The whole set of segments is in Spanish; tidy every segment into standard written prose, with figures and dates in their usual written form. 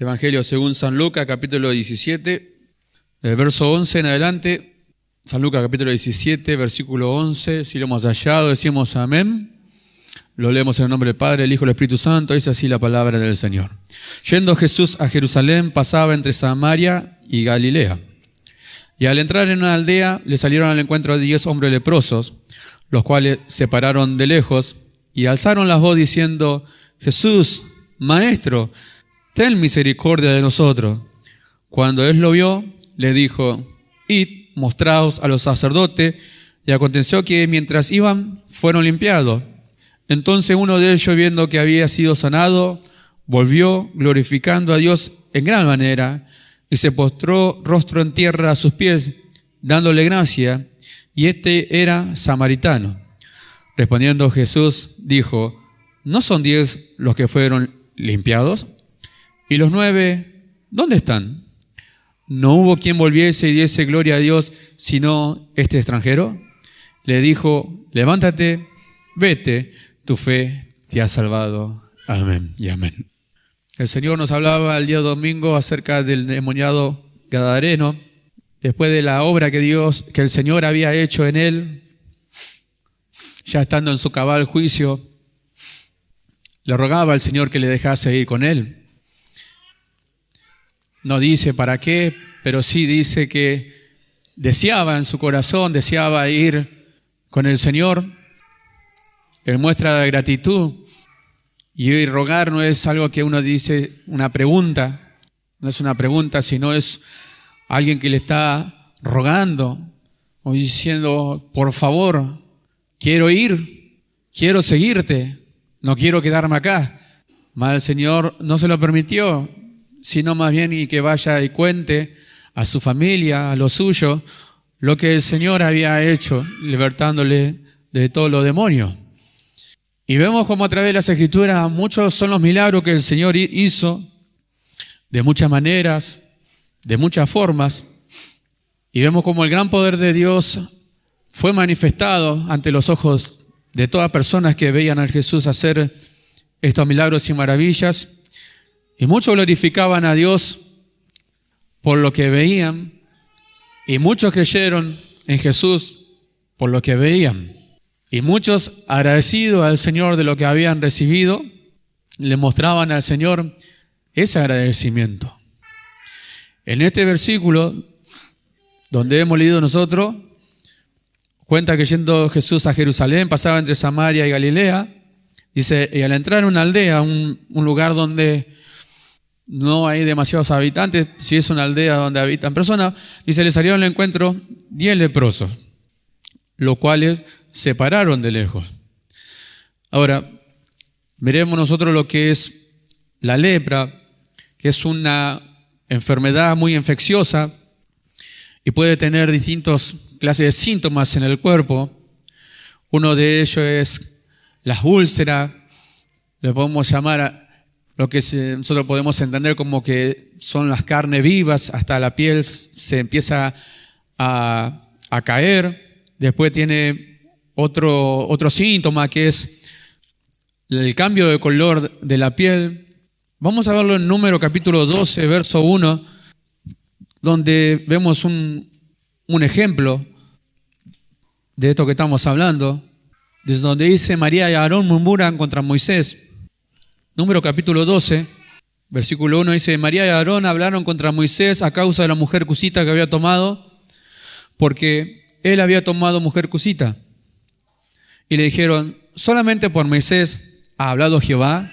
Evangelio según San Lucas, capítulo 17, del verso 11 en adelante. San Lucas, capítulo 17, versículo 11. Si lo hemos hallado, decimos amén. Lo leemos en el nombre del Padre, del Hijo y del Espíritu Santo. Dice así la palabra del Señor. Yendo Jesús a Jerusalén, pasaba entre Samaria y Galilea. Y al entrar en una aldea, le salieron al encuentro 10 hombres leprosos, los cuales se pararon de lejos y alzaron la voz diciendo: Jesús, Maestro, ten misericordia de nosotros. Cuando él lo vio, le dijo: Id, mostraos a los sacerdotes. Y aconteció que mientras iban, fueron limpiados. Entonces uno de ellos, viendo que había sido sanado, volvió glorificando a Dios en gran manera, y se postró rostro en tierra a sus pies, dándole gracia, y este era samaritano. Respondiendo Jesús, dijo: ¿No son 10 los que fueron limpiados? ¿Y los 9, dónde están? ¿No hubo quien volviese y diese gloria a Dios, sino este extranjero? Le dijo: levántate, vete, tu fe te ha salvado. Amén y amén. El Señor nos hablaba el día domingo acerca del endemoniado gadareno, después de la obra que el Señor había hecho en él, ya estando en su cabal juicio, le rogaba al Señor que le dejase ir con él. No dice para qué, pero sí dice que deseaba en su corazón, deseaba ir con el Señor. Él muestra gratitud, y rogar no es algo que uno dice, una pregunta, no es una pregunta, sino es alguien que le está rogando o diciendo: por favor, quiero ir, quiero seguirte, no quiero quedarme acá. Mas el Señor no se lo permitió, sino más bien y que vaya y cuente a su familia, a los suyos, lo que el Señor había hecho, libertándole de todos los demonios. Y vemos como a través de las Escrituras muchos son los milagros que el Señor hizo, de muchas maneras, de muchas formas. Y vemos como el gran poder de Dios fue manifestado ante los ojos de todas personas que veían a Jesús hacer estos milagros y maravillas. Y muchos glorificaban a Dios por lo que veían, y muchos creyeron en Jesús por lo que veían. Y muchos, agradecidos al Señor de lo que habían recibido, le mostraban al Señor ese agradecimiento. En este versículo, donde hemos leído nosotros, cuenta que yendo Jesús a Jerusalén, pasaba entre Samaria y Galilea. Dice, y al entrar en una aldea, un lugar donde no hay demasiados habitantes, si es una aldea donde habitan personas, dice, le salieron al encuentro 10 leprosos, los cuales se pararon de lejos. Ahora, veremos nosotros lo que es la lepra, que es una enfermedad muy infecciosa y puede tener distintas clases de síntomas en el cuerpo. Uno de ellos es las úlceras, le podemos llamar a lo que nosotros podemos entender como que son las carnes vivas, hasta la piel se empieza a caer. Después tiene otro síntoma, que es el cambio de color de la piel. Vamos a verlo en Número capítulo 12, verso 1, donde vemos un ejemplo de esto que estamos hablando, desde donde dice: María y Aarón murmuran contra Moisés. Número capítulo 12, versículo 1 dice: María y Aarón hablaron contra Moisés a causa de la mujer cusita que había tomado, porque él había tomado mujer cusita. Y le dijeron: ¿solamente por Moisés ha hablado Jehová?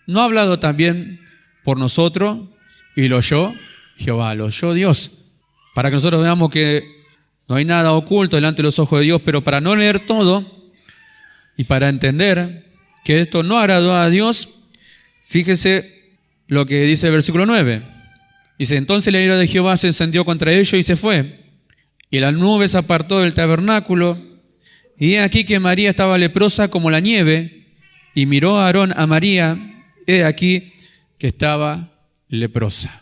¿No ha hablado también por nosotros? Y lo oyó Jehová, lo oyó Dios. Para que nosotros veamos que no hay nada oculto delante de los ojos de Dios, pero para no leer todo y para entender que esto no agradó a Dios, fíjese lo que dice el versículo 9. Dice: entonces la ira de Jehová se encendió contra ellos y se fue. Y la nube se apartó del tabernáculo, y he aquí que María estaba leprosa como la nieve, y miró a Aarón a María, he aquí que estaba leprosa.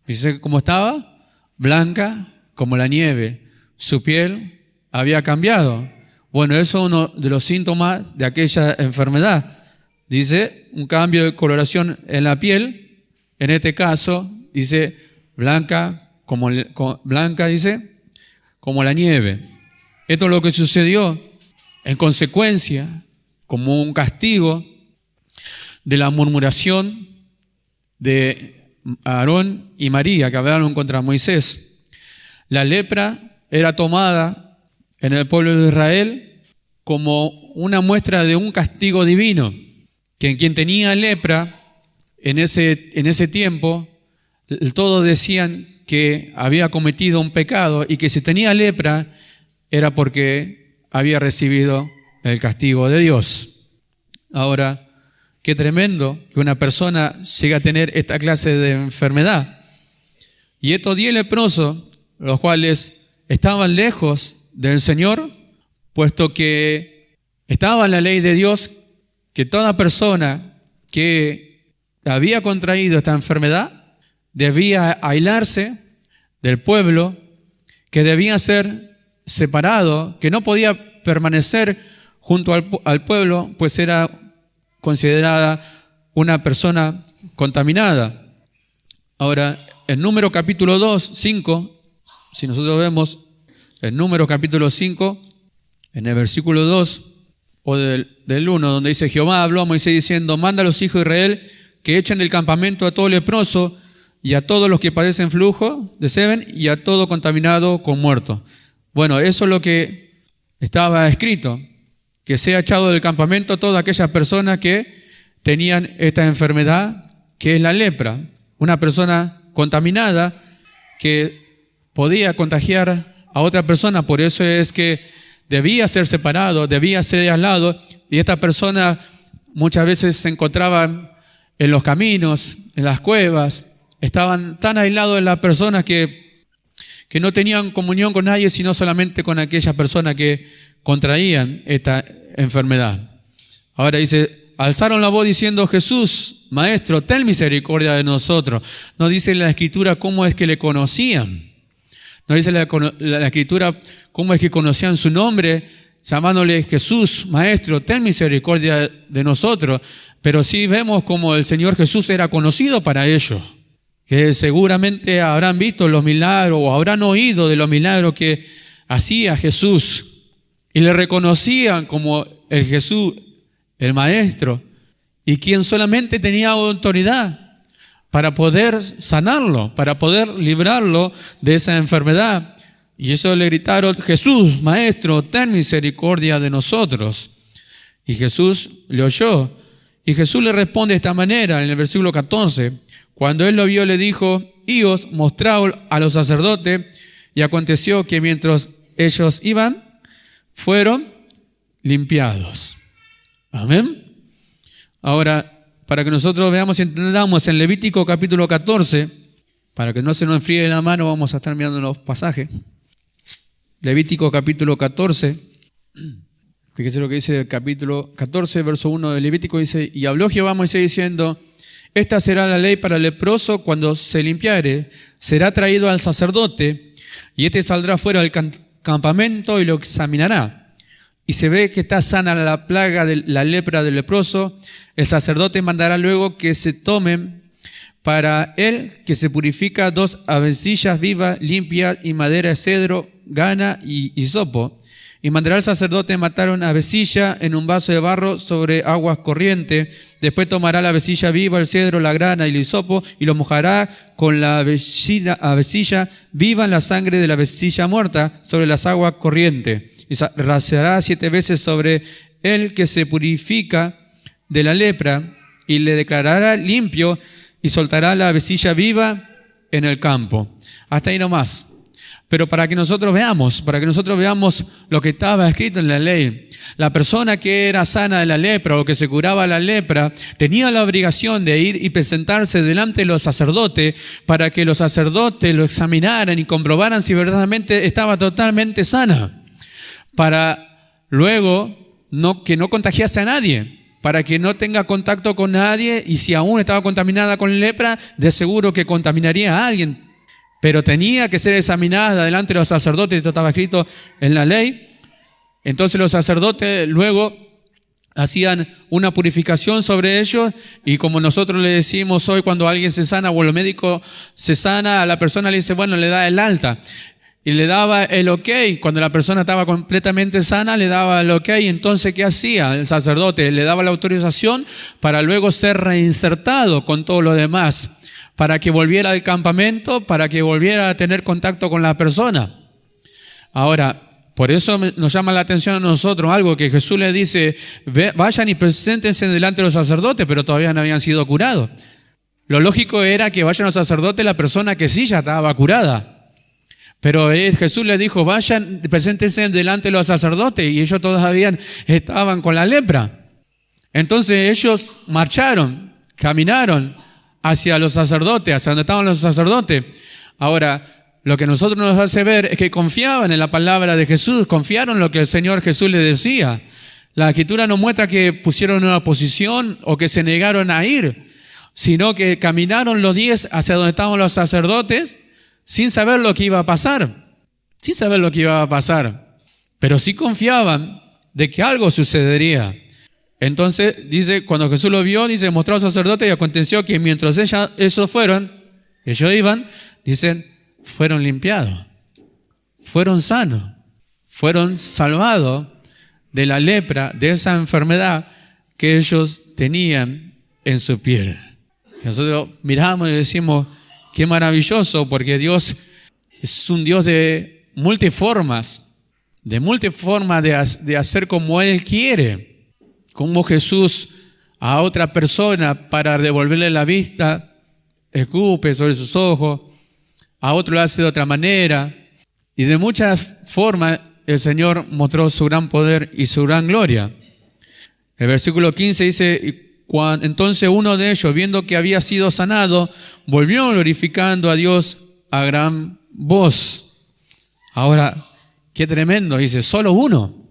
Dice cómo estaba, blanca como la nieve, su piel había cambiado. Bueno, eso es uno de los síntomas de aquella enfermedad. Dice, un cambio de coloración en la piel en este caso, dice, blanca como la nieve. Esto es lo que sucedió en consecuencia, como un castigo de la murmuración de Aarón y María, que hablaron contra Moisés. La lepra era tomada en el pueblo de Israel como una muestra de un castigo divino, que quien tenía lepra en ese tiempo, todos decían que había cometido un pecado y que si tenía lepra era porque había recibido el castigo de Dios. Ahora, qué tremendo que una persona llegue a tener esta clase de enfermedad. Y estos 10 leprosos, los cuales estaban lejos del Señor, puesto que estaba en la ley de Dios que toda persona que había contraído esta enfermedad debía aislarse del pueblo, que debía ser separado, que no podía permanecer junto al pueblo, pues era considerada una persona contaminada. Ahora, en Números capítulo 2, 5, si nosotros vemos en Números capítulo 5, en el versículo 2 o del 1, donde dice: Jehová habló a Moisés diciendo: manda a los hijos de Israel que echen del campamento a todo leproso y a todos los que padecen flujo de semen y a todo contaminado con muerto. Bueno, eso es lo que estaba escrito, que sea echado del campamento todas aquellas personas que tenían esta enfermedad, que es la lepra, una persona contaminada que podía contagiar a otra persona. Por eso es que debía ser separado, debía ser aislado, y esta persona muchas veces se encontraba en los caminos, en las cuevas, estaban tan aislados de las personas que no tenían comunión con nadie, sino solamente con aquellas personas que contraían esta enfermedad. Ahora dice: alzaron la voz diciendo: Jesús, Maestro, ten misericordia de nosotros. No dice la Escritura cómo es que le conocían. No dice la Escritura cómo es que conocían su nombre, llamándole Jesús, Maestro, ten misericordia de nosotros. Pero sí vemos como el Señor Jesús era conocido para ellos, que seguramente habrán visto los milagros o habrán oído de los milagros que hacía Jesús y le reconocían como el Jesús, el Maestro, y quien solamente tenía autoridad para poder sanarlo, para poder librarlo de esa enfermedad. Y eso le gritaron: Jesús, Maestro, ten misericordia de nosotros. Y Jesús le oyó. Y Jesús le responde de esta manera en el versículo 14. Cuando él lo vio, le dijo: ios, mostraos a los sacerdotes. Y aconteció que mientras ellos iban, fueron limpiados. Amén. Ahora, para que nosotros veamos y entendamos, en Levítico capítulo 14, para que no se nos enfríe la mano, vamos a estar mirando los pasajes. Levítico capítulo 14, fíjese lo que dice el capítulo 14, verso 1 de Levítico, dice: y habló Jehová a Moisés diciendo: esta será la ley para el leproso cuando se limpiare, será traído al sacerdote, y éste saldrá fuera del campamento y lo examinará. Y se ve que está sana la plaga de la lepra del leproso, el sacerdote mandará luego que se tomen para él, que se purifica, 2 avecillas vivas, limpias, y madera de cedro, gana y hisopo. Y mandará al sacerdote matar una avecilla en un vaso de barro sobre aguas corrientes. Después tomará la avecilla viva, el cedro, la grana y el hisopo, y lo mojará con la avecilla viva en la sangre de la avecilla muerta sobre las aguas corrientes. Y rociará 7 veces sobre el que se purifica de la lepra, y le declarará limpio, y soltará la avecilla viva en el campo. Hasta ahí nomás. Pero para que nosotros veamos lo que estaba escrito en la ley. La persona que era sana de la lepra o que se curaba la lepra tenía la obligación de ir y presentarse delante de los sacerdotes para que los sacerdotes lo examinaran y comprobaran si verdaderamente estaba totalmente sana. Para luego que no contagiase a nadie, para que no tenga contacto con nadie, y si aún estaba contaminada con lepra, de seguro que contaminaría a alguien. Pero tenía que ser examinada delante de los sacerdotes, esto estaba escrito en la ley. Entonces los sacerdotes luego hacían una purificación sobre ellos, y como nosotros le decimos hoy cuando alguien se sana o el médico se sana, a la persona le dice, bueno, le da el alta. Y le daba el ok, cuando la persona estaba completamente sana, le daba el ok. Entonces, ¿qué hacía el sacerdote? Le daba la autorización para luego ser reinsertado con todo lo demás, para que volviera al campamento, para que volviera a tener contacto con la persona. Ahora, por eso nos llama la atención a nosotros algo que Jesús les dice, vayan y preséntense delante de los sacerdotes, pero todavía no habían sido curados. Lo lógico era que vayan los sacerdotes la persona que sí ya estaba curada. Pero Jesús les dijo, vayan, preséntense delante de los sacerdotes, y ellos todavía estaban con la lepra. Entonces ellos marcharon, caminaron hacia los sacerdotes, hacia donde estaban los sacerdotes. Ahora, lo que nosotros nos hace ver es que confiaban en la palabra de Jesús, confiaron en lo que el Señor Jesús les decía. La Escritura no muestra que pusieron una posición o que se negaron a ir, sino que caminaron los 10 hacia donde estaban los sacerdotes, sin saber lo que iba a pasar, pero sí confiaban de que algo sucedería. Entonces, dice, cuando Jesús lo vio, dice, mostró al sacerdote, y aconteció que mientras ellos iban, dicen, fueron limpiados, fueron sanos, fueron salvados de la lepra, de esa enfermedad que ellos tenían en su piel. Nosotros miramos y decimos, qué maravilloso, porque Dios es un Dios de multiformas, de hacer como Él quiere. Como Jesús a otra persona para devolverle la vista, escupe sobre sus ojos, a otro lo hace de otra manera. Y de muchas formas el Señor mostró su gran poder y su gran gloria. El versículo 15 dice, entonces uno de ellos, viendo que había sido sanado, volvió glorificando a Dios a gran voz. Ahora, qué tremendo, dice, solo uno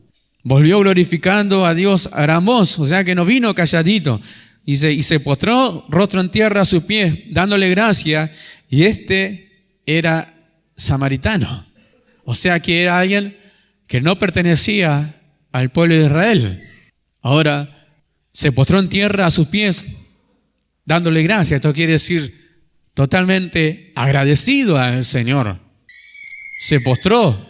volvió glorificando a Dios a gran voz, o sea que no vino calladito. Dice, y se postró rostro en tierra a sus pies, dándole gracia, y era samaritano. O sea que era alguien que no pertenecía al pueblo de Israel. Ahora, se postró en tierra a sus pies, dándole gracias. Esto quiere decir totalmente agradecido al Señor. Se postró.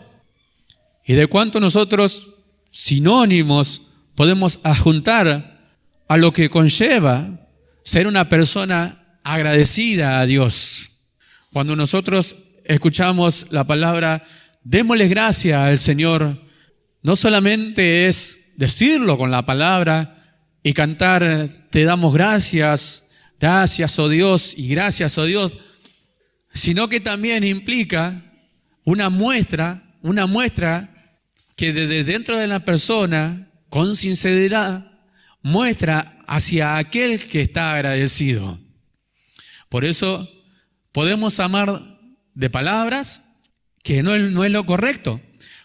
¿Y de cuánto nosotros sinónimos podemos adjuntar a lo que conlleva ser una persona agradecida a Dios? Cuando nosotros escuchamos la palabra, démosle gracias al Señor, no solamente es decirlo con la palabra, y cantar, te damos gracias, gracias oh Dios y gracias oh Dios, sino que también implica una muestra que desde dentro de la persona, con sinceridad, muestra hacia aquel que está agradecido. Por eso podemos amar de palabras, que no es lo correcto.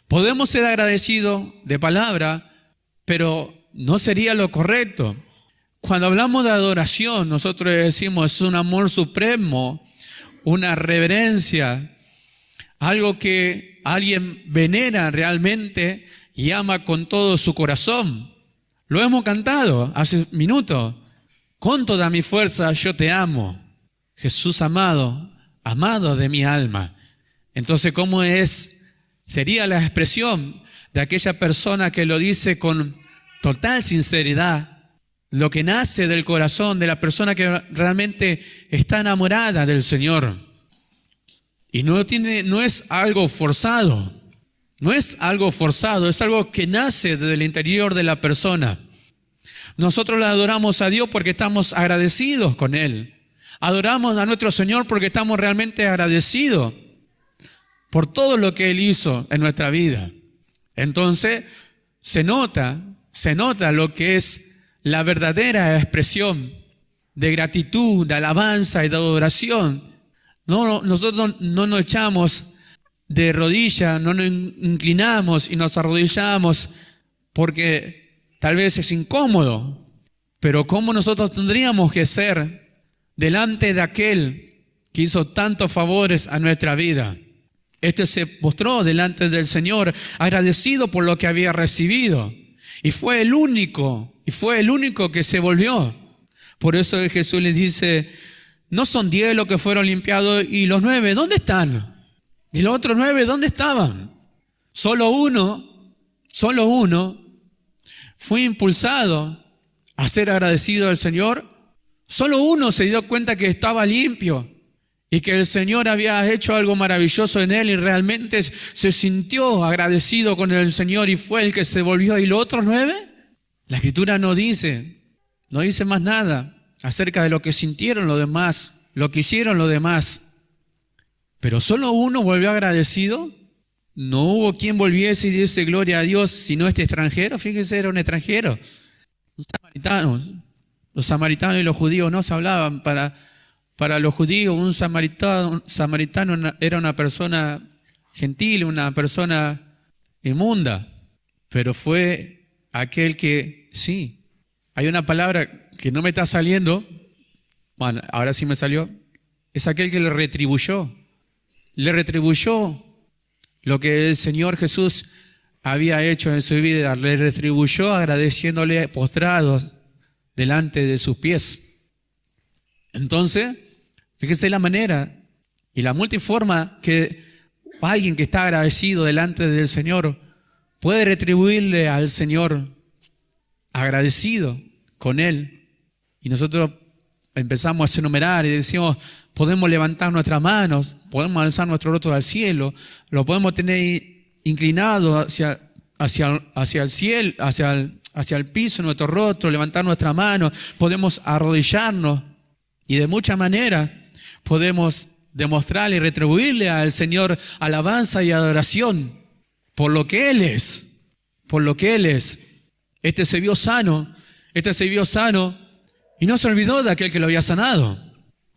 Podemos ser agradecidos de palabra, pero no sería lo correcto. Cuando hablamos de adoración, nosotros decimos es un amor supremo, una reverencia, algo que alguien venera realmente y ama con todo su corazón. Lo hemos cantado hace minutos. Con toda mi fuerza yo te amo, Jesús amado, amado de mi alma. Entonces, ¿cómo sería la expresión de aquella persona que lo dice con total sinceridad, lo que nace del corazón de la persona que realmente está enamorada del Señor? Y no es algo forzado, es algo que nace desde el interior de la persona. Nosotros le adoramos a Dios porque estamos agradecidos con Él. Adoramos a nuestro Señor porque estamos realmente agradecidos por todo lo que Él hizo en nuestra vida. Entonces, se nota lo que es la verdadera expresión de gratitud, de alabanza y de adoración. Nosotros no nos echamos de rodillas, no nos inclinamos y nos arrodillamos porque tal vez es incómodo. Pero ¿cómo nosotros tendríamos que ser delante de aquel que hizo tantos favores a nuestra vida? Se postró delante del Señor, agradecido por lo que había recibido. Y fue el único que se volvió. Por eso Jesús les dice, no son 10 los que fueron limpiados, y los 9, ¿dónde están? Y los otros 9, ¿dónde estaban? Solo uno fue impulsado a ser agradecido al Señor. Solo uno se dio cuenta que estaba limpio y que el Señor había hecho algo maravilloso en él y realmente se sintió agradecido con el Señor y fue el que se volvió. ¿Y los otros 9? La Escritura no dice más nada acerca de lo que sintieron los demás, lo que hicieron los demás. Pero solo uno volvió agradecido. No hubo quien volviese y diese gloria a Dios, sino este extranjero. Fíjense, era un extranjero, un samaritano. Los samaritanos y los judíos no se hablaban. Para los judíos, un samaritano era una persona gentil, una persona inmunda. Pero fue aquel que, sí, hay una palabra que no me está saliendo, bueno, ahora sí me salió, es aquel que le retribuyó lo que el Señor Jesús había hecho en su vida, le retribuyó agradeciéndole postrados delante de sus pies. Entonces, fíjense la manera y la multiforma que alguien que está agradecido delante del Señor puede retribuirle al Señor agradecido con Él. Y nosotros empezamos a enumerar y decimos, podemos levantar nuestras manos, podemos alzar nuestro rostro al cielo, lo podemos tener inclinado hacia el cielo, hacia el piso, nuestro rostro, levantar nuestra mano, podemos arrodillarnos y de muchas maneras podemos demostrarle y retribuirle al Señor alabanza y adoración por lo que Él es, Este se vio sano y no se olvidó de aquel que lo había sanado.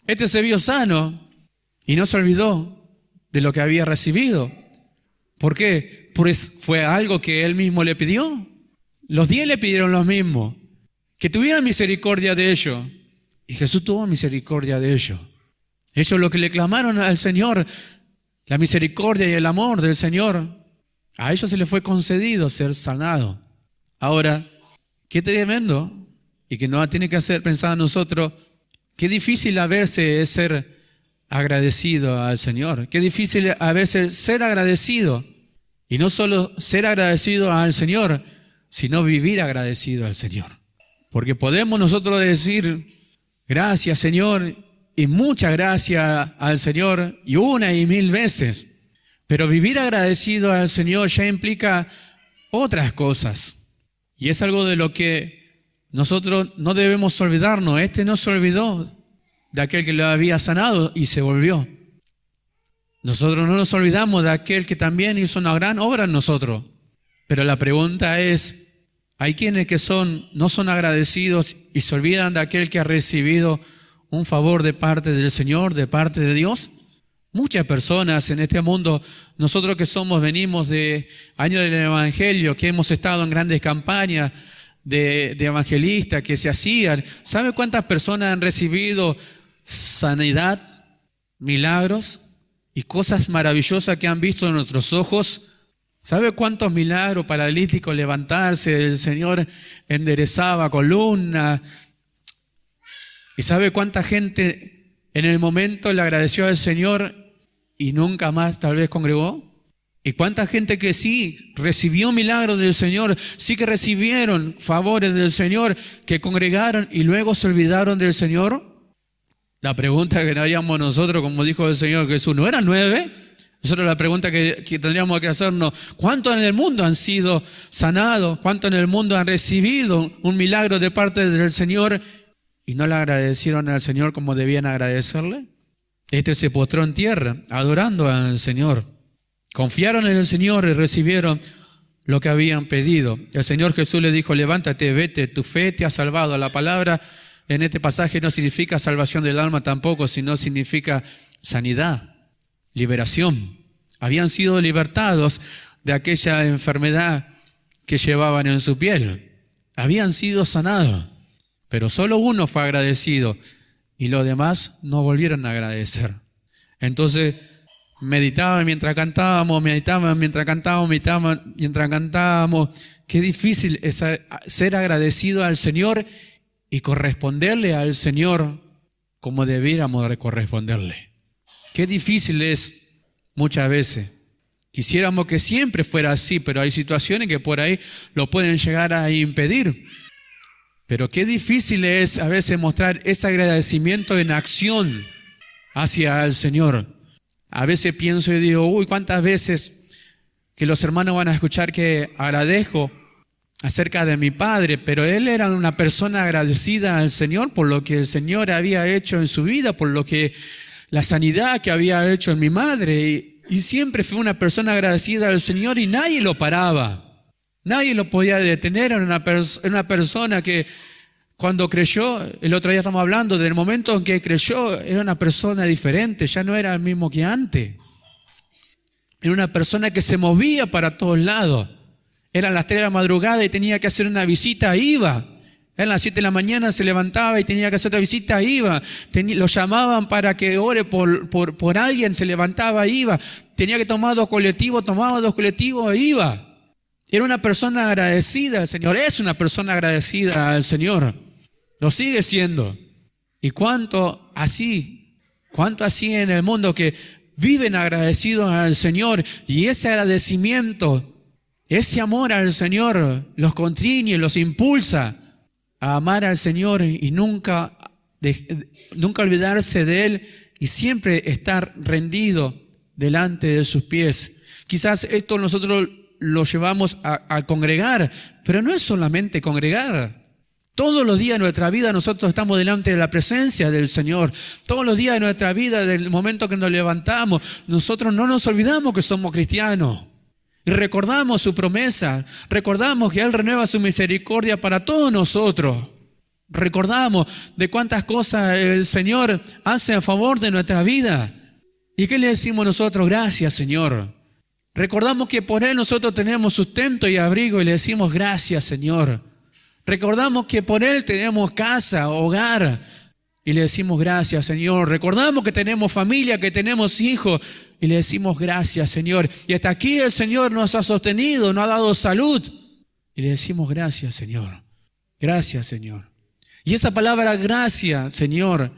Este se vio sano y no se olvidó de lo que había recibido. ¿Por qué? Pues fue algo que Él mismo le pidió. Los 10 le pidieron lo mismo, que tuviera misericordia de ellos. Y Jesús tuvo misericordia de ellos. Ellos lo que le clamaron al Señor, la misericordia y el amor del Señor, a ellos se les fue concedido ser sanado. Ahora, qué tremendo, y que nos tiene que hacer pensar a nosotros, qué difícil a veces es ser agradecido al Señor. Qué difícil a veces ser agradecido. Y no solo ser agradecido al Señor, sino vivir agradecido al Señor. Porque podemos nosotros decir, gracias Señor, y muchas gracias al Señor, y una y mil veces. Pero vivir agradecido al Señor ya implica otras cosas. Y es algo de lo que nosotros no debemos olvidarnos. Este no se olvidó de aquel que lo había sanado y se volvió. Nosotros no nos olvidamos de aquel que también hizo una gran obra en nosotros. Pero la pregunta es, hay quienes que no son agradecidos y se olvidan de aquel que ha recibido un favor de parte del Señor, de parte de Dios. Muchas personas en este mundo, nosotros que venimos de años del Evangelio, que hemos estado en grandes campañas de evangelistas que se hacían. ¿Sabe cuántas personas han recibido sanidad, milagros y cosas maravillosas que han visto en nuestros ojos? ¿Sabe cuántos milagros? Paralíticos levantarse, el Señor enderezaba columnas. ¿Y sabe cuánta gente en el momento le agradeció al Señor y nunca más tal vez congregó? ¿Y cuánta gente que sí recibió milagros del Señor, sí que recibieron favores del Señor, que congregaron y luego se olvidaron del Señor? La pregunta que haríamos nosotros, como dijo el Señor Jesús, ¿no eran 9? Nosotros la pregunta que tendríamos que hacernos, ¿cuántos en el mundo han sido sanados? ¿Cuántos en el mundo han recibido un milagro de parte del Señor y no le agradecieron al Señor como debían agradecerle? Este se postró en tierra, adorando al Señor. Confiaron en el Señor y recibieron lo que habían pedido. El Señor Jesús le dijo, levántate, vete, tu fe te ha salvado. La palabra en este pasaje no significa salvación del alma tampoco, sino significa sanidad, liberación. Habían sido libertados de aquella enfermedad que llevaban en su piel. Habían sido sanados, pero solo uno fue agradecido y los demás no volvieron a agradecer. Entonces, meditaban mientras cantábamos, Qué difícil es ser agradecido al Señor y corresponderle al Señor como debiéramos de corresponderle. Qué difícil es muchas veces. Quisiéramos que siempre fuera así, pero hay situaciones que por ahí lo pueden llegar a impedir. Pero qué difícil es a veces mostrar ese agradecimiento en acción hacia el Señor. A veces pienso y digo, cuántas veces que los hermanos van a escuchar que agradezco acerca de mi padre, pero él era una persona agradecida al Señor por lo que el Señor había hecho en su vida, por lo que la sanidad que había hecho en mi madre. Y siempre fue una persona agradecida al Señor y nadie lo paraba. Nadie lo podía detener. Era una persona que cuando creyó, el otro día estamos hablando del momento en que creyó, era una persona diferente, ya no era el mismo que antes. Era una persona que se movía para todos lados. Eran las 3 de la madrugada y tenía que hacer una visita, iba. Eran las 7 de la mañana, se levantaba y tenía que hacer otra visita, iba. Lo llamaban para que ore por alguien, se levantaba, iba. Tenía que tomar 2 colectivos, tomaba 2 colectivos, iba. Era una persona agradecida al Señor, es una persona agradecida al Señor. Lo sigue siendo. Y cuánto así en el mundo que viven agradecidos al Señor, y ese agradecimiento, ese amor al Señor los contriñe, los impulsa a amar al Señor y nunca olvidarse de Él y siempre estar rendido delante de sus pies. Quizás esto nosotros lo llevamos a congregar, pero no es solamente congregar. Todos los días de nuestra vida nosotros estamos delante de la presencia del Señor. Todos los días de nuestra vida, del momento que nos levantamos, nosotros no nos olvidamos que somos cristianos. Y recordamos su promesa, recordamos que Él renueva su misericordia para todos nosotros. Recordamos de cuántas cosas el Señor hace a favor de nuestra vida. ¿Y qué le decimos nosotros? Gracias, Señor. Recordamos que por Él nosotros tenemos sustento y abrigo y le decimos gracias, Señor. Recordamos que por Él tenemos casa, hogar y le decimos gracias, Señor. Recordamos que tenemos familia, que tenemos hijos y le decimos gracias, Señor. Y hasta aquí el Señor nos ha sostenido, nos ha dado salud y le decimos gracias, Señor. Gracias, Señor. Y esa palabra gracias, Señor,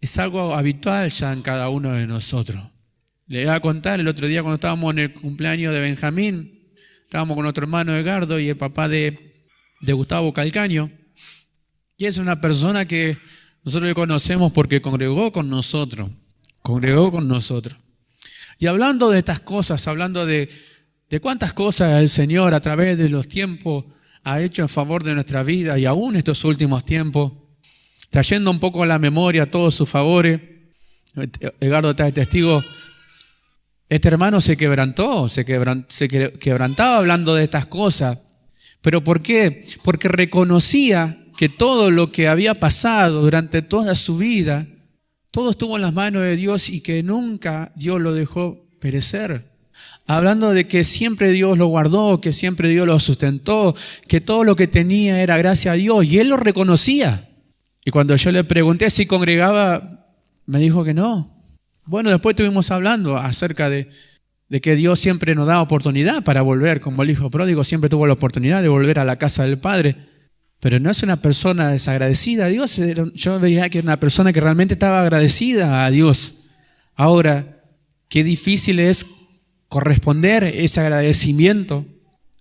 es algo habitual ya en cada uno de nosotros. Le voy a contar el otro día cuando estábamos en el cumpleaños de Benjamín, estábamos con nuestro hermano Edgardo y el papá de Gustavo Calcaño. Y es una persona que nosotros le conocemos porque congregó con nosotros. Y hablando de estas cosas, hablando de cuántas cosas el Señor a través de los tiempos ha hecho en favor de nuestra vida y aún estos últimos tiempos, trayendo un poco a la memoria todos sus favores. Edgardo está de testigo. Este hermano se quebrantaba hablando de estas cosas. ¿Pero por qué? Porque reconocía que todo lo que había pasado durante toda su vida, todo estuvo en las manos de Dios y que nunca Dios lo dejó perecer. Hablando de que siempre Dios lo guardó, que siempre Dios lo sustentó, que todo lo que tenía era gracias a Dios y él lo reconocía. Y cuando yo le pregunté si congregaba, me dijo que no. Bueno, después estuvimos hablando acerca de que Dios siempre nos da oportunidad para volver, como el hijo pródigo siempre tuvo la oportunidad de volver a la casa del Padre, pero no es una persona desagradecida a Dios. Yo veía que era una persona que realmente estaba agradecida a Dios. Ahora, qué difícil es corresponder ese agradecimiento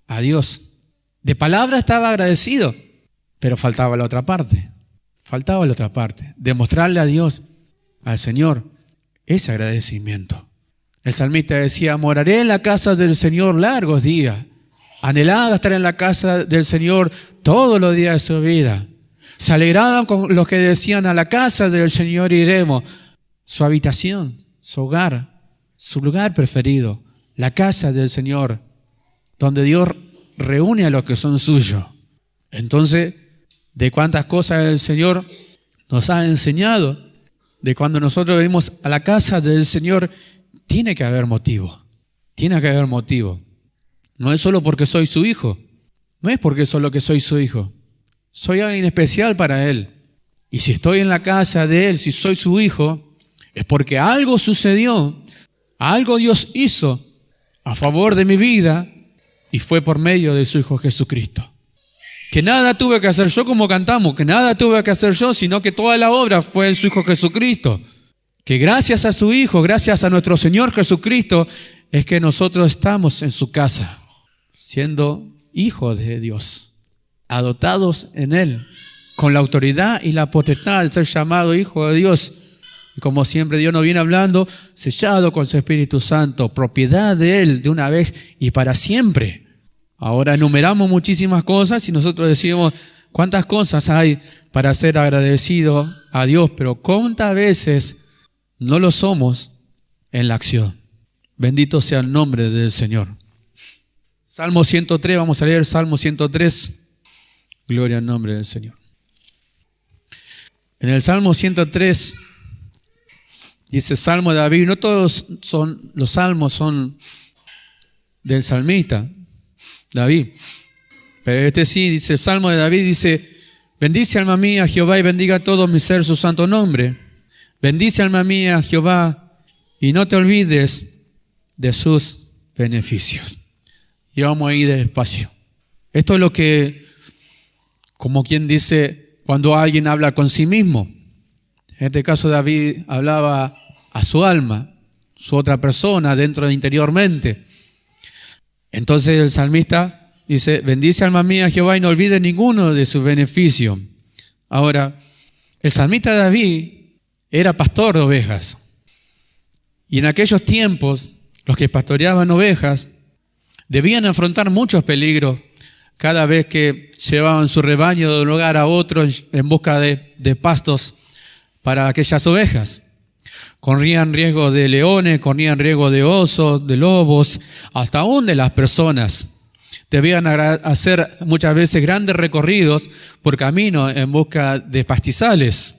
a Dios. De palabra estaba agradecido, pero faltaba la otra parte. Demostrarle a Dios, al Señor, ese agradecimiento. El salmista decía, moraré en la casa del Señor largos días. Anhelaba estar en la casa del Señor todos los días de su vida. Se alegraban con los que decían, a la casa del Señor iremos. Su habitación, su hogar, su lugar preferido, la casa del Señor, donde Dios reúne a los que son suyos. Entonces, de cuántas cosas el Señor nos ha enseñado, de cuando nosotros venimos a la casa del Señor, tiene que haber motivo. No es solo porque soy su hijo. No es porque solo que soy su hijo. Soy alguien especial para Él. Y si estoy en la casa de Él, si soy su hijo, es porque algo sucedió, algo Dios hizo a favor de mi vida, y fue por medio de su Hijo Jesucristo. Que nada tuve que hacer yo, como cantamos, que nada tuve que hacer yo, sino que toda la obra fue en su Hijo Jesucristo. Que gracias a su Hijo, gracias a nuestro Señor Jesucristo, es que nosotros estamos en su casa, siendo hijos de Dios, adoptados en Él, con la autoridad y la potestad de ser llamado hijo de Dios. Y como siempre Dios nos viene hablando, sellado con su Espíritu Santo, propiedad de Él de una vez y para siempre. Ahora enumeramos muchísimas cosas y nosotros decimos cuántas cosas hay para ser agradecido a Dios, pero cuántas veces no lo somos en la acción. Bendito sea el nombre del Señor. Salmo 103, vamos a leer Salmo 103. Gloria al nombre del Señor. En el Salmo 103 dice Salmo de David. No todos los salmos son del salmista David, pero este sí, dice Salmo de David, dice: bendice alma mía a Jehová y bendiga todo mi ser su santo nombre. Bendice alma mía a Jehová y no te olvides de sus beneficios. Y vamos a ir despacio. Esto es lo que, como quien dice, cuando alguien habla con sí mismo. En este caso David hablaba a su alma, su otra persona dentro interiormente. Entonces el salmista dice: bendice alma mía a Jehová y no olvides ninguno de sus beneficios. Ahora, el salmista David era pastor de ovejas. Y en aquellos tiempos, los que pastoreaban ovejas debían afrontar muchos peligros cada vez que llevaban su rebaño de un lugar a otro en busca de pastos para aquellas ovejas. Corrían riesgo de leones, corrían riesgo de osos, de lobos, hasta aún de las personas. Debían hacer muchas veces grandes recorridos por camino en busca de pastizales.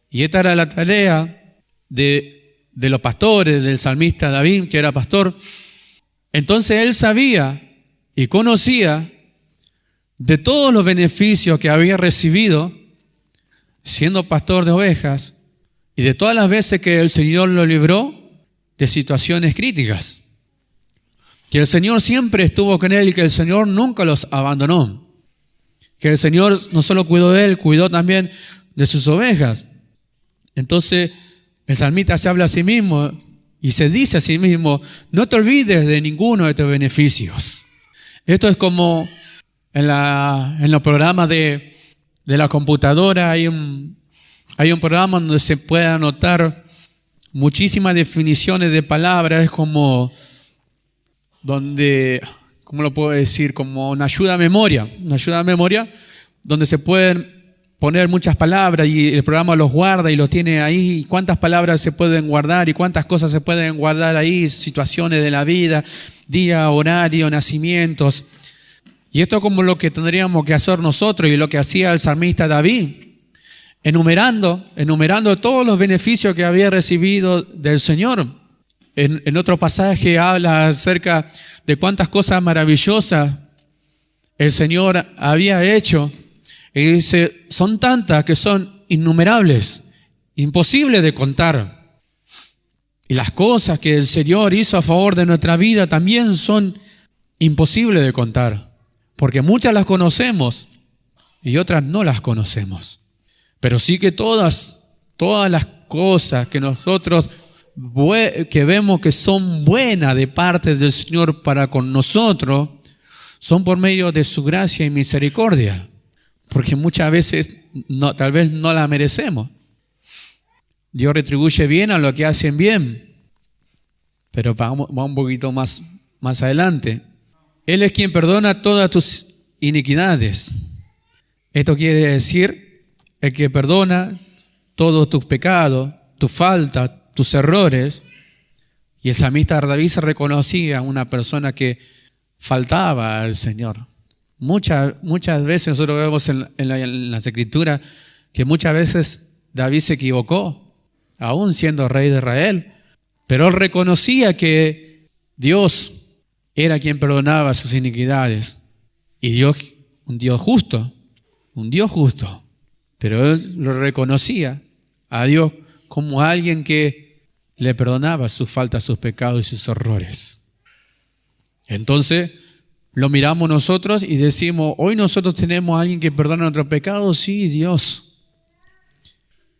Y esta era la tarea de los pastores, del salmista David, que era pastor. Entonces él sabía y conocía de todos los beneficios que había recibido siendo pastor de ovejas y de todas las veces que el Señor lo libró de situaciones críticas. Que el Señor siempre estuvo con él y que el Señor nunca los abandonó. Que el Señor no solo cuidó de él, cuidó también de sus ovejas. Entonces el salmista se habla a sí mismo y se dice a sí mismo: no te olvides de ninguno de tus beneficios. Esto es como en los programas de la computadora hay un programa donde se puede anotar muchísimas definiciones de palabras. Es como donde, ¿cómo lo puedo decir? Como una ayuda a memoria donde se pueden poner muchas palabras y el programa los guarda y los tiene ahí. Cuántas palabras se pueden guardar y cuántas cosas se pueden guardar ahí, situaciones de la vida, día, horario, nacimientos. Y esto es como lo que tendríamos que hacer nosotros y lo que hacía el salmista David, enumerando todos los beneficios que había recibido del Señor. En otro pasaje habla acerca de cuántas cosas maravillosas el Señor había hecho. Y dice: son tantas que son innumerables, imposibles de contar. Y las cosas que el Señor hizo a favor de nuestra vida también son imposibles de contar. Porque muchas las conocemos y otras no las conocemos. Pero sí que todas las cosas que nosotros que vemos que son buenas de parte del Señor para con nosotros, son por medio de su gracia y misericordia. Porque muchas veces tal vez no la merecemos. Dios retribuye bien a los que hacen bien. Pero vamos un poquito más adelante. Él es quien perdona todas tus iniquidades. Esto quiere decir el que perdona todos tus pecados, tus faltas, tus errores. Y el salmista David se reconocía una persona que faltaba al Señor. Muchas veces nosotros vemos en las Escrituras que muchas veces David se equivocó, aún siendo rey de Israel, pero él reconocía que Dios era quien perdonaba sus iniquidades. Y Dios, un Dios justo, pero él lo reconocía a Dios como alguien que le perdonaba sus faltas, sus pecados y sus errores. Entonces lo miramos nosotros y decimos, hoy nosotros tenemos a alguien que perdona nuestros pecados, sí, Dios.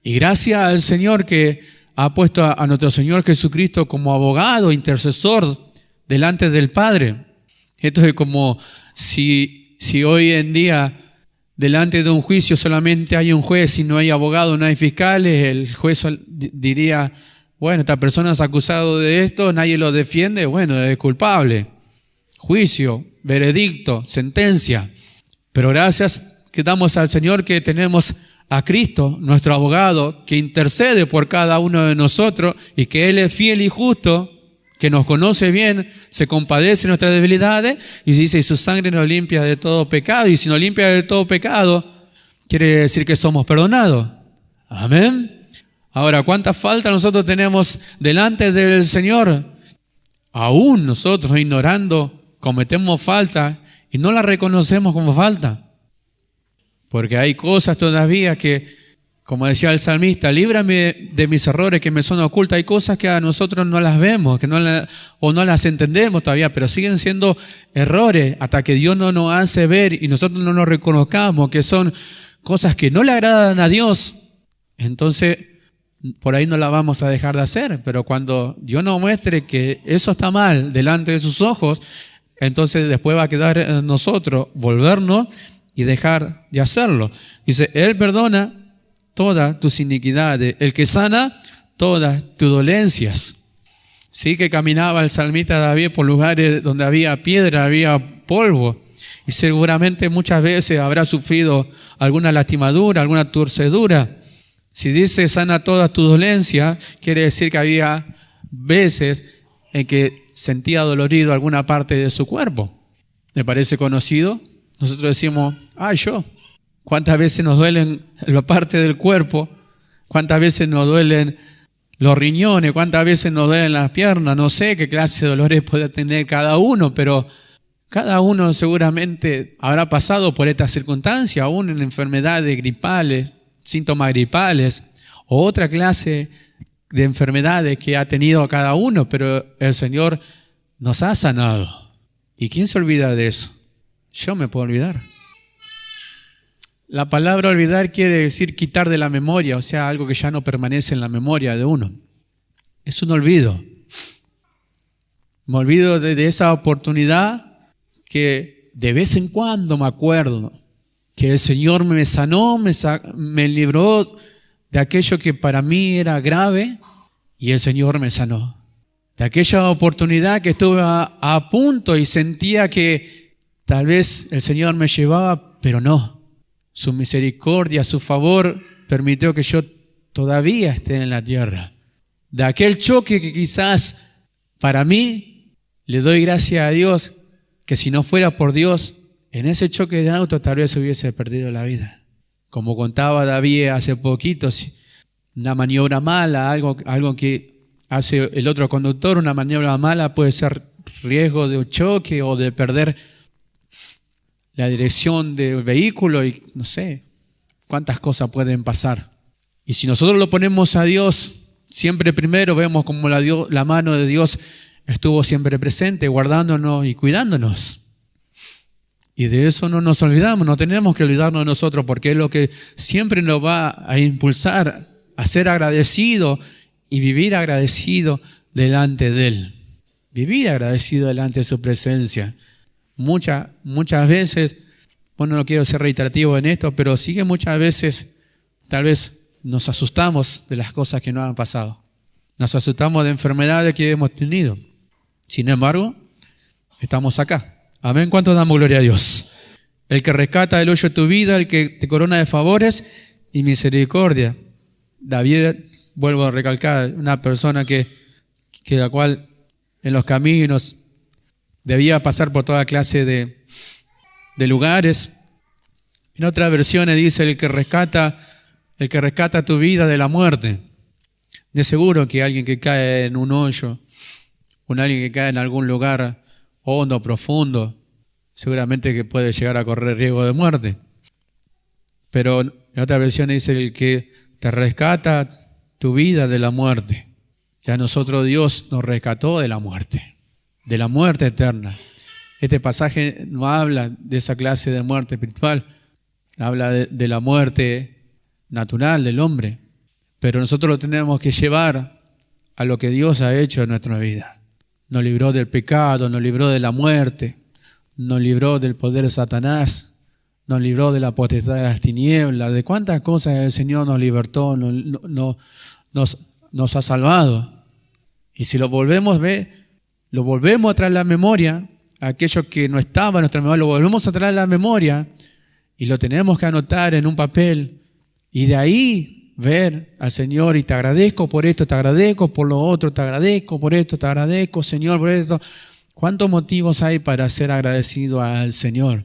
Y gracias al Señor que ha puesto a nuestro Señor Jesucristo como abogado, intercesor delante del Padre. Esto es como si hoy en día delante de un juicio solamente hay un juez y no hay abogado, no hay fiscales, el juez diría, bueno, esta persona es acusado de esto, nadie lo defiende, bueno, es culpable. Juicio, veredicto, sentencia. Pero gracias que damos al Señor que tenemos a Cristo, nuestro abogado, que intercede por cada uno de nosotros y que Él es fiel y justo, que nos conoce bien, se compadece de nuestras debilidades y dice, y su sangre nos limpia de todo pecado. Y si nos limpia de todo pecado, quiere decir que somos perdonados. Amén. Ahora, ¿cuánta falta nosotros tenemos delante del Señor? Aún nosotros, ignorando, cometemos falta y no la reconocemos como falta. Porque hay cosas todavía que, como decía el salmista, líbrame de mis errores que me son ocultas. Hay cosas que a nosotros no las vemos, que no las entendemos todavía, pero siguen siendo errores hasta que Dios no nos hace ver y nosotros no nos reconozcamos que son cosas que no le agradan a Dios. Entonces, por ahí no la vamos a dejar de hacer. Pero cuando Dios nos muestre que eso está mal delante de sus ojos, entonces después va a quedar en nosotros volvernos y dejar de hacerlo. Dice, Él perdona todas tus iniquidades, el que sana todas tus dolencias. Sí, que caminaba el salmista David por lugares donde había piedra, había polvo, y seguramente muchas veces habrá sufrido alguna lastimadura, alguna torcedura. Si dice sana todas tus dolencias, quiere decir que había veces en que sentía dolorido alguna parte de su cuerpo. ¿Le parece conocido? Nosotros decimos, yo. ¿Cuántas veces nos duelen la parte del cuerpo? ¿Cuántas veces nos duelen los riñones? ¿Cuántas veces nos duelen las piernas? No sé qué clase de dolores puede tener cada uno, pero cada uno seguramente habrá pasado por esta circunstancia, aún en enfermedades gripales, síntomas gripales, o otra clase de enfermedades que ha tenido cada uno, pero el Señor nos ha sanado. ¿Y quién se olvida de eso? Yo me puedo olvidar. La palabra olvidar quiere decir quitar de la memoria, o sea, algo que ya no permanece en la memoria de uno. Es un olvido. Me olvido de esa oportunidad que de vez en cuando me acuerdo que el Señor me sanó, me libró de aquello que para mí era grave y el Señor me sanó. De aquella oportunidad que estuve a punto y sentía que tal vez el Señor me llevaba, pero no. Su misericordia, su favor permitió que yo todavía esté en la tierra. De aquel choque que quizás para mí, le doy gracias a Dios que si no fuera por Dios, en ese choque de auto tal vez hubiese perdido la vida. Como contaba David hace poquito, una maniobra mala, algo que hace el otro conductor, una maniobra mala puede ser riesgo de un choque o de perder la dirección del vehículo y no sé cuántas cosas pueden pasar. Y si nosotros lo ponemos a Dios siempre primero, vemos como la mano de Dios estuvo siempre presente, guardándonos y cuidándonos. Y de eso no nos olvidamos, no tenemos que olvidarnos de nosotros, porque es lo que siempre nos va a impulsar a ser agradecido y vivir agradecido delante de Él. Vivir agradecido delante de su presencia. Muchas veces, no quiero ser reiterativo en esto, pero sí que muchas veces tal vez nos asustamos de las cosas que nos han pasado. Nos asustamos de enfermedades que hemos tenido. Sin embargo, estamos acá. Amén. ¿Cuánto damos gloria a Dios? El que rescata del hoyo tu vida, el que te corona de favores y misericordia. David, vuelvo a recalcar, una persona que la cual en los caminos debía pasar por toda clase de lugares. En otras versiones dice el que rescata tu vida de la muerte. De seguro que alguien que cae en un hoyo, alguien que cae en algún lugar hondo, profundo, seguramente que puede llegar a correr riesgo de muerte. Pero en otra versión dice el que te rescata tu vida de la muerte. Ya nosotros Dios nos rescató de la muerte eterna. Este pasaje no habla de esa clase de muerte espiritual, habla de la muerte natural del hombre. Pero nosotros lo tenemos que llevar a lo que Dios ha hecho en nuestra vida. Nos libró del pecado, nos libró de la muerte, nos libró del poder de Satanás, nos libró de la potestad de las tinieblas, de cuántas cosas el Señor nos libertó, nos ha salvado. Y si lo volvemos a ver, lo volvemos a traer a la memoria, aquello que no estaba en nuestra memoria, lo volvemos a traer a la memoria y lo tenemos que anotar en un papel y de ahí ver al Señor y te agradezco por esto, te agradezco por lo otro, te agradezco por esto, te agradezco Señor por esto. ¿Cuántos motivos hay para ser agradecido al Señor?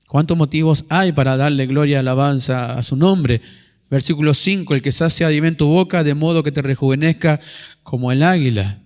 ¿Cuántos motivos hay para darle gloria y alabanza a su nombre? Versículo 5, el que sacia bien tu boca de modo que te rejuvenezca como el águila.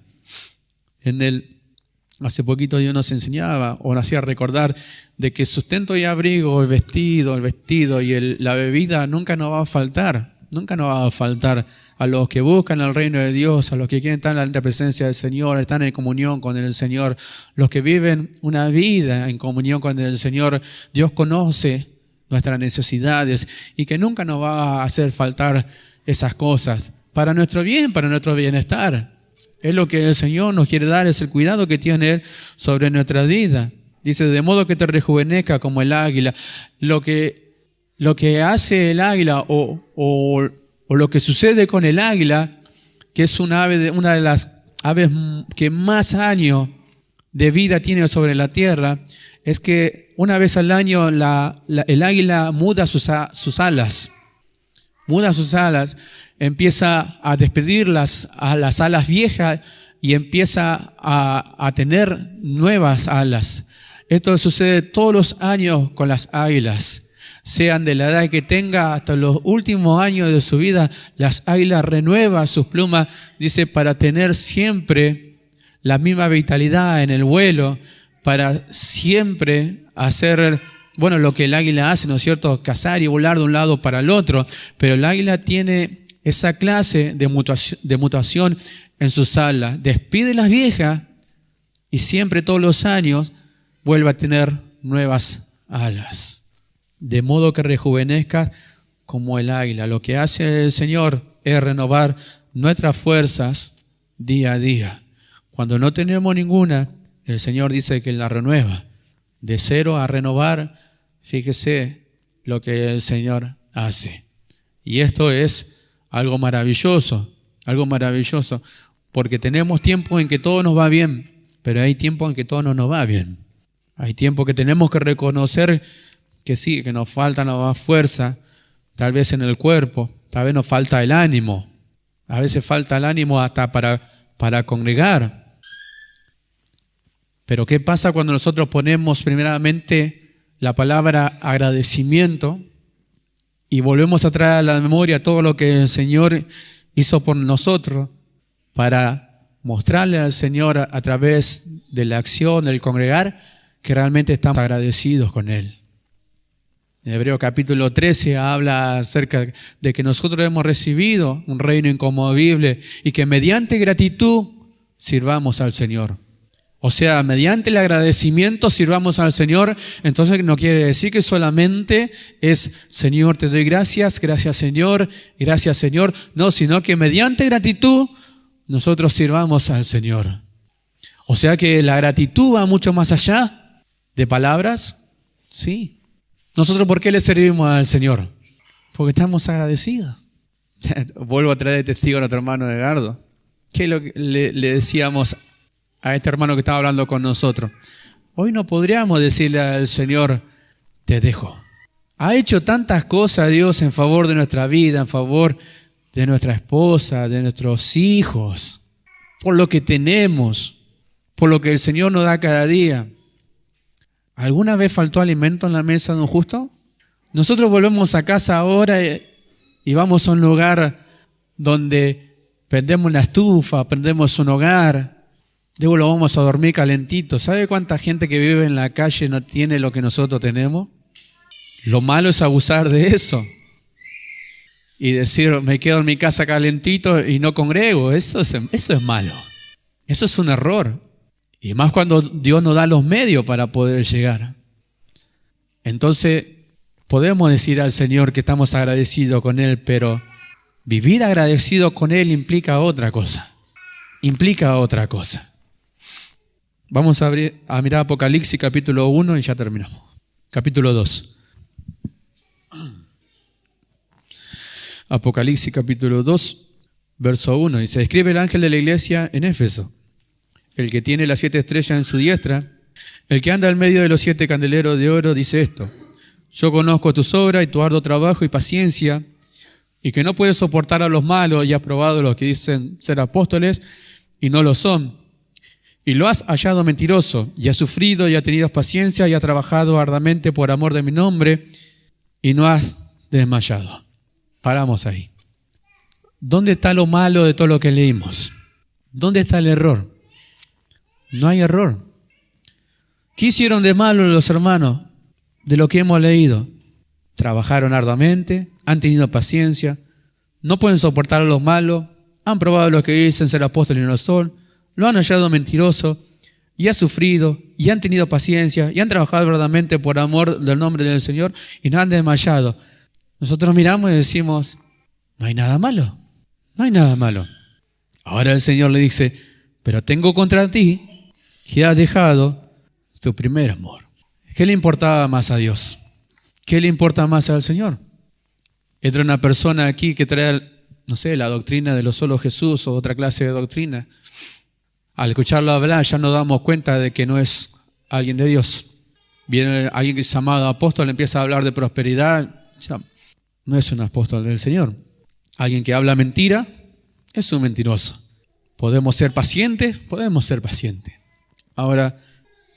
Hace poquito Dios nos enseñaba o nos hacía recordar de que sustento y abrigo, el vestido y la bebida nunca nos va a faltar. Nunca nos va a faltar a los que buscan el reino de Dios, a los que quieren estar en la presencia del Señor, están en comunión con el Señor, los que viven una vida en comunión con el Señor. Dios conoce nuestras necesidades y que nunca nos va a hacer faltar esas cosas para nuestro bien, para nuestro bienestar. Es lo que el Señor nos quiere dar, es el cuidado que tiene Él sobre nuestra vida. Dice, de modo que te rejuvenezca como el águila. Lo que hace el águila o lo que sucede con el águila, que es una de las aves que más años de vida tiene sobre la tierra, es que una vez al año el águila muda sus alas. Muda sus alas, empieza a despedir las alas viejas y empieza a tener nuevas alas. Esto sucede todos los años con las águilas. Sean de la edad que tenga hasta los últimos años de su vida, las águilas renuevan sus plumas, dice, para tener siempre la misma vitalidad en el vuelo, para siempre hacer, lo que el águila hace, ¿no es cierto?, cazar y volar de un lado para el otro, pero el águila tiene esa clase de mutación en sus alas, despide las viejas y siempre todos los años vuelve a tener nuevas alas. De modo que rejuvenezca como el águila. Lo que hace el Señor es renovar nuestras fuerzas día a día. Cuando no tenemos ninguna, el Señor dice que la renueva. De cero a renovar, fíjese lo que el Señor hace. Y esto es algo maravilloso, porque tenemos tiempo en que todo nos va bien, pero hay tiempo en que todo no nos va bien. Hay tiempo que tenemos que reconocer que sí, que nos falta más fuerza, tal vez en el cuerpo, tal vez nos falta el ánimo, a veces falta el ánimo hasta para congregar. Pero ¿qué pasa cuando nosotros ponemos primeramente la palabra agradecimiento y volvemos a traer a la memoria todo lo que el Señor hizo por nosotros para mostrarle al Señor a través de la acción, del congregar, que realmente estamos agradecidos con Él? En Hebreos capítulo 13 habla acerca de que nosotros hemos recibido un reino inconmovible y que mediante gratitud sirvamos al Señor. O sea, mediante el agradecimiento sirvamos al Señor. Entonces no quiere decir que solamente es Señor, te doy gracias, gracias Señor, gracias Señor. No, sino que mediante gratitud nosotros sirvamos al Señor. O sea que la gratitud va mucho más allá de palabras. Sí. ¿Nosotros por qué le servimos al Señor? Porque estamos agradecidos. Vuelvo a traer de testigo a nuestro hermano Edgardo. ¿Qué es lo que le decíamos a este hermano que estaba hablando con nosotros? Hoy no podríamos decirle al Señor, te dejo. Ha hecho tantas cosas Dios en favor de nuestra vida, en favor de nuestra esposa, de nuestros hijos, por lo que tenemos, por lo que el Señor nos da cada día. ¿Alguna vez faltó alimento en la mesa de un justo? Nosotros volvemos a casa ahora y vamos a un lugar donde prendemos la estufa, prendemos un hogar, luego lo vamos a dormir calentito. ¿Sabe cuánta gente que vive en la calle no tiene lo que nosotros tenemos? Lo malo es abusar de eso y decir, me quedo en mi casa calentito y no congrego. Eso es malo. Eso es un error. Y más cuando Dios nos da los medios para poder llegar. Entonces, podemos decir al Señor que estamos agradecidos con Él, pero vivir agradecido con Él implica otra cosa. Implica otra cosa. Vamos a mirar Apocalipsis capítulo 1 y ya terminamos. Capítulo 2. Apocalipsis capítulo 2, verso 1. Y se describe el ángel de la iglesia en Éfeso, el que tiene las 7 estrellas en su diestra, el que anda en medio de los 7 candeleros de oro, dice esto: yo conozco tus obras y tu arduo trabajo y paciencia, y que no puedes soportar a los malos, y has probado a los que dicen ser apóstoles y no lo son. Y lo has hallado mentiroso, y has sufrido y has tenido paciencia y has trabajado arduamente por amor de mi nombre, y no has desmayado. Paramos ahí. ¿Dónde está lo malo de todo lo que leímos? ¿Dónde está el error? No hay error. ¿Qué hicieron de malo los hermanos de lo que hemos leído? Trabajaron arduamente, han tenido paciencia, no pueden soportar a los malos, han probado a los que dicen ser apóstoles y no lo son, lo han hallado mentiroso, y han sufrido, y han tenido paciencia, y han trabajado arduamente por amor del nombre del Señor, y no han desmayado. Nosotros miramos y decimos, no hay nada malo, no hay nada malo. Ahora el Señor le dice, pero tengo contra ti que has dejado tu primer amor. ¿Qué le importaba más a Dios? ¿Qué le importa más al Señor? Entra una persona aquí que trae, no sé, la doctrina de lo solo Jesús o otra clase de doctrina. Al escucharlo hablar ya nos damos cuenta de que no es alguien de Dios. Viene alguien que es llamado apóstol, empieza a hablar de prosperidad, ya no es un apóstol del Señor. Alguien que habla mentira es un mentiroso. ¿Podemos ser pacientes? Podemos ser pacientes. Ahora,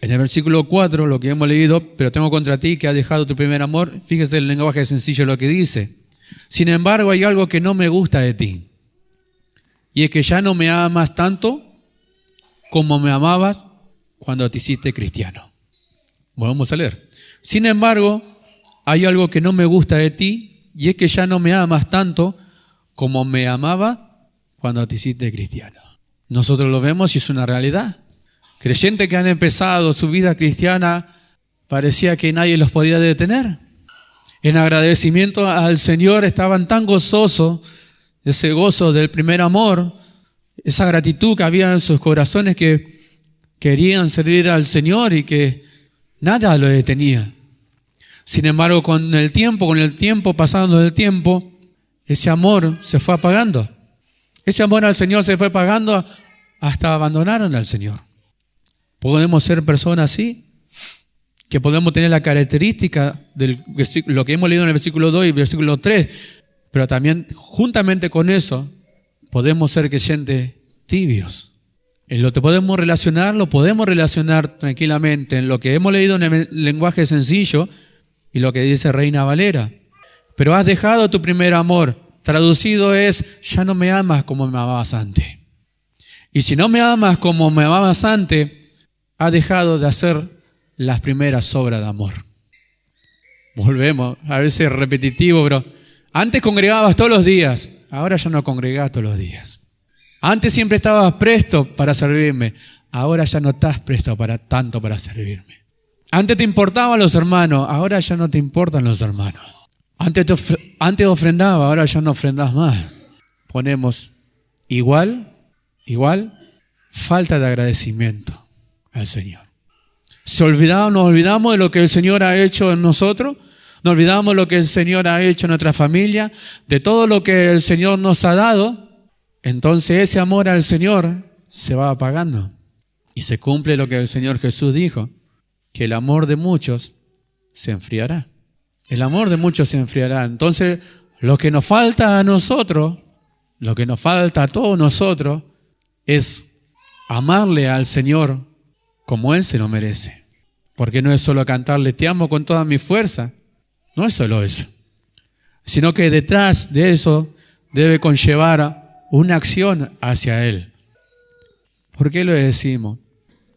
en el versículo 4, lo que hemos leído, pero tengo contra ti que has dejado tu primer amor, fíjese el lenguaje sencillo lo que dice. Sin embargo, hay algo que no me gusta de ti, y es que ya no me amas tanto como me amabas cuando te hiciste cristiano. Vamos a leer. Sin embargo, hay algo que no me gusta de ti, y es que ya no me amas tanto como me amaba cuando te hiciste cristiano. Nosotros lo vemos y es una realidad. Creyentes que han empezado su vida cristiana, parecía que nadie los podía detener. En agradecimiento al Señor estaban tan gozosos, ese gozo del primer amor, esa gratitud que había en sus corazones que querían servir al Señor y que nada lo detenía. Sin embargo, con el tiempo, pasando el tiempo, ese amor se fue apagando. Ese amor al Señor se fue apagando hasta abandonaron al Señor. ¿Podemos ser personas así? Que podemos tener la característica de lo que hemos leído en el versículo 2 y el versículo 3, pero también juntamente con eso podemos ser creyentes tibios. En lo que podemos relacionar tranquilamente en lo que hemos leído en el lenguaje sencillo y lo que dice Reina Valera. Pero has dejado tu primer amor. Traducido es, ya no me amas como me amabas antes. Y si no me amas como me amabas antes, has dejado de hacer las primeras obras de amor. Volvemos, a veces repetitivo, pero antes congregabas todos los días, ahora ya no congregás todos los días. Antes siempre estabas presto para servirme, ahora ya no estás presto tanto para servirme. Antes te importaban los hermanos, ahora ya no te importan los hermanos. Antes ofrendaba, ahora ya no ofrendas más. Ponemos igual, falta de agradecimiento al Señor. Nos olvidamos de lo que el Señor ha hecho en nosotros, nos olvidamos de lo que el Señor ha hecho en nuestra familia, de todo lo que el Señor nos ha dado. Entonces ese amor al Señor se va apagando y se cumple lo que el Señor Jesús dijo, que el amor de muchos se enfriará. El amor de muchos se enfriará. Entonces lo que nos falta a nosotros, lo que nos falta a todos nosotros es amarle al Señor como Él se lo merece. Porque no es solo cantarle te amo con toda mi fuerza, no es solo eso, sino que detrás de eso debe conllevar una acción hacia Él. ¿Por qué lo decimos?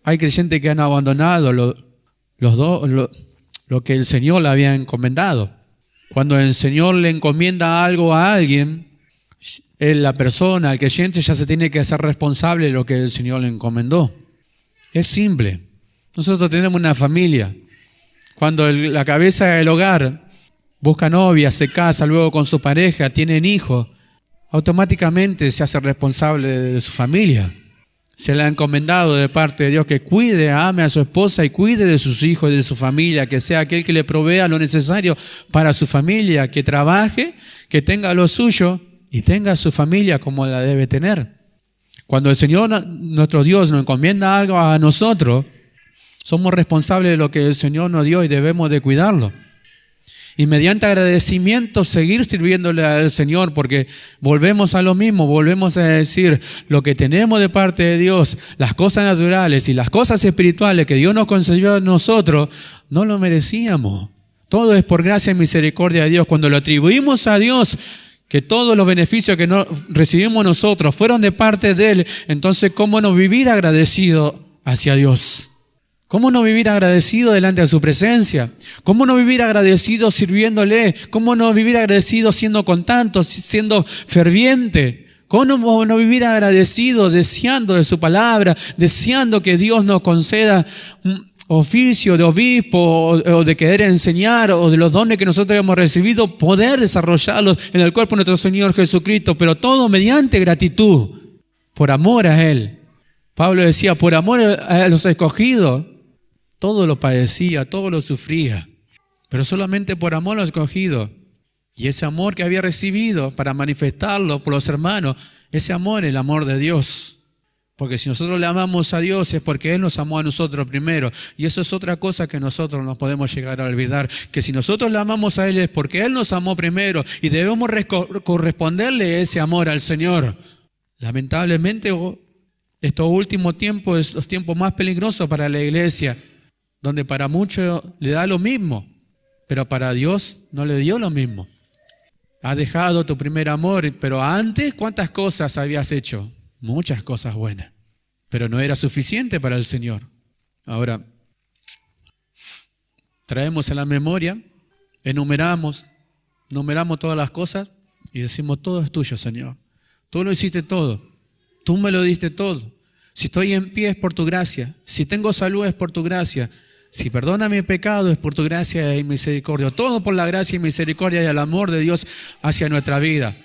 Hay creyentes que han abandonado lo que el Señor le había encomendado. Cuando el Señor le encomienda algo a alguien, la persona, el creyente, ya se tiene que hacer responsable de lo que el Señor le encomendó. Es simple. Nosotros tenemos una familia. Cuando la cabeza del hogar busca novia, se casa luego con su pareja, tienen hijos, automáticamente se hace responsable de su familia. Se le ha encomendado de parte de Dios que cuide, ame a su esposa y cuide de sus hijos y de su familia, que sea aquel que le provea lo necesario para su familia, que trabaje, que tenga lo suyo y tenga su familia como la debe tener. Cuando el Señor, nuestro Dios, nos encomienda algo a nosotros, somos responsables de lo que el Señor nos dio y debemos de cuidarlo. Y mediante agradecimiento seguir sirviéndole al Señor, porque volvemos a lo mismo, volvemos a decir lo que tenemos de parte de Dios, las cosas naturales y las cosas espirituales que Dios nos concedió a nosotros, no lo merecíamos. Todo es por gracia y misericordia de Dios. Cuando lo atribuimos a Dios, que todos los beneficios que recibimos nosotros fueron de parte de Él, entonces ¿cómo no vivir agradecido hacia Dios? ¿Cómo no vivir agradecido delante de su presencia? ¿Cómo no vivir agradecido sirviéndole? ¿Cómo no vivir agradecido siendo constante, siendo ferviente? ¿Cómo no vivir agradecido deseando de su palabra, deseando que Dios nos conceda un oficio de obispo o de querer enseñar o de los dones que nosotros hemos recibido, poder desarrollarlos en el cuerpo de nuestro Señor Jesucristo, pero todo mediante gratitud, por amor a Él? Pablo decía, por amor a los escogidos, todo lo padecía, todo lo sufría, pero solamente por amor a los escogidos. Y ese amor que había recibido para manifestarlo por los hermanos, ese amor es el amor de Dios. Porque si nosotros le amamos a Dios es porque Él nos amó a nosotros primero. Y eso es otra cosa que nosotros no podemos llegar a olvidar. Que si nosotros le amamos a Él es porque Él nos amó primero. Y debemos corresponderle ese amor al Señor. Lamentablemente, estos últimos tiempos es los tiempos más peligrosos para la iglesia, donde para muchos le da lo mismo, pero para Dios no le dio lo mismo. Has dejado tu primer amor, pero antes, ¿cuántas cosas habías hecho? Muchas cosas buenas, pero no era suficiente para el Señor. Ahora, traemos a la memoria, numeramos todas las cosas y decimos, todo es tuyo, Señor. Tú lo hiciste todo, tú me lo diste todo. Si estoy en pie es por tu gracia, si tengo salud es por tu gracia, si perdona mi pecado es por tu gracia y misericordia. Todo por la gracia y misericordia y el amor de Dios hacia nuestra vida.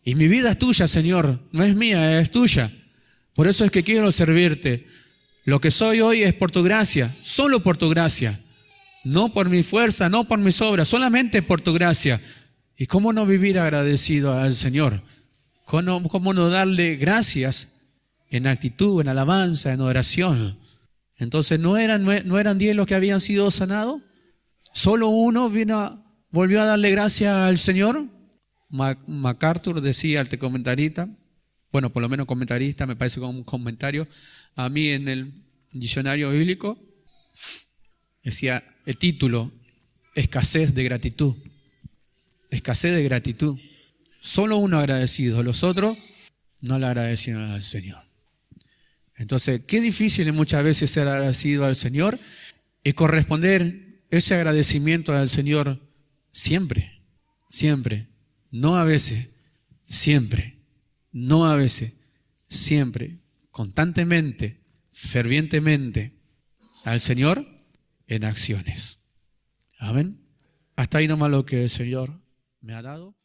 Y mi vida es tuya, Señor, no es mía, es tuya. Por eso es que quiero servirte. Lo que soy hoy es por tu gracia, solo por tu gracia. No por mi fuerza, no por mis obras, solamente por tu gracia. ¿Y cómo no vivir agradecido al Señor? ¿Cómo no darle gracias en actitud, en alabanza, en oración? Entonces, ¿no eran 10 los que habían sido sanados? ¿Solo uno volvió a darle gracias al Señor? MacArthur decía, el comentarista, bueno, por lo menos comentarista, me parece como un comentario, a mí en el diccionario bíblico, decía el título, escasez de gratitud. Escasez de gratitud. Solo uno agradecido, los otros no le agradecieron al Señor. Entonces, qué difícil es muchas veces ser agradecido al Señor y corresponder ese agradecimiento al Señor siempre, siempre, no a veces, siempre, no a veces, siempre, constantemente, fervientemente al Señor en acciones. Amén. Hasta ahí nomás lo que el Señor me ha dado.